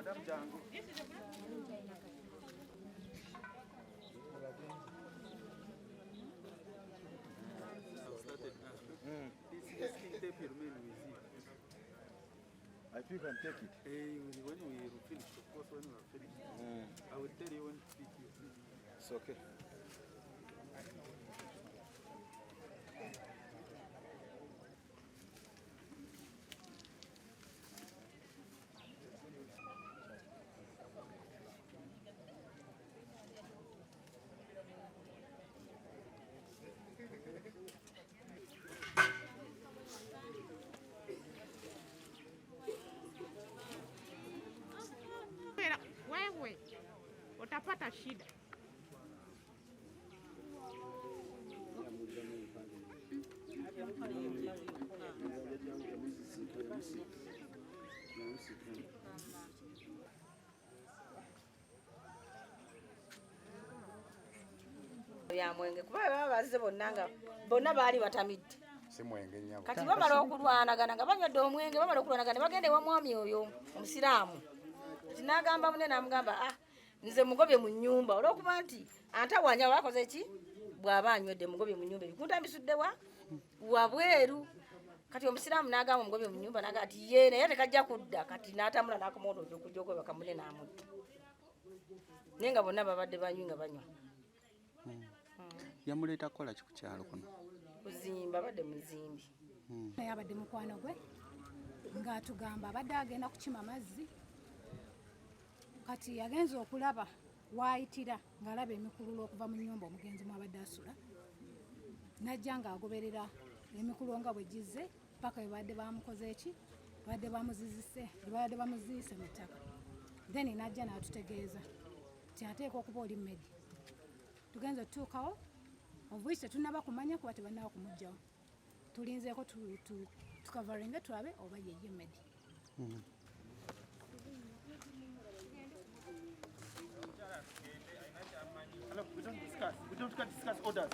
If you can take it. When we finish, of course, when we are finished, I will tell you when to pick you. It's okay. Wewe utapata shida. Ya mwenge kuba bazize bonna baali batamidde. Si mwenge nyabo. Kati bamala okulwanagana nga banywedde omwenge bamala okulwanagana bagende wa mwami oyo omusiraamu. Tinagamba Mune namugamba nze mugobye mu nnyumba olwokuba nti antawanya wakoze ki bw'aba anywedde mugobye mu nnyumba ebikuntambisudde wabweru. Kati omusiraamu n'agamba mugobye mu nnyumba n'agamba ati ye naye tekajja kudda kati n'atambula n'akomodo okujja okwebaka Mune n'amudda. Naye nga bonna babadde banywi nga banywa. Yamuleeta kukola ki ku kyalo kuno? Kuzimba badde muzimbi. Naye abadde mukwano gwe ng'atugamba abadde agenda kukima mazzi. Kati yagenze okulaba waayitira ng'alaba emikululo okuva mu nnyumba omugenzi mwabadde asula. Najja ng'agoberera emikululo nga bwe gizze paka bwe badde bamukoze eki badde bamuziise mu ttaka. Then najja n'atutegeeza nti ateeka okuba oli mmedi. Tugenze otutuukawo obuyise tunaba kumanya kuba tebannaba kumugjawo. Tulinzeeko tukavaringe tulabe oba ye mmedi. We don't discuss orders.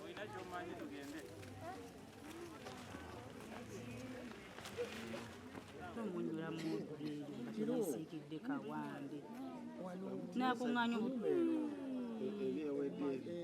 Omunjula mudde nsiikidde kawande nakuŋŋaanya Ebyewedde.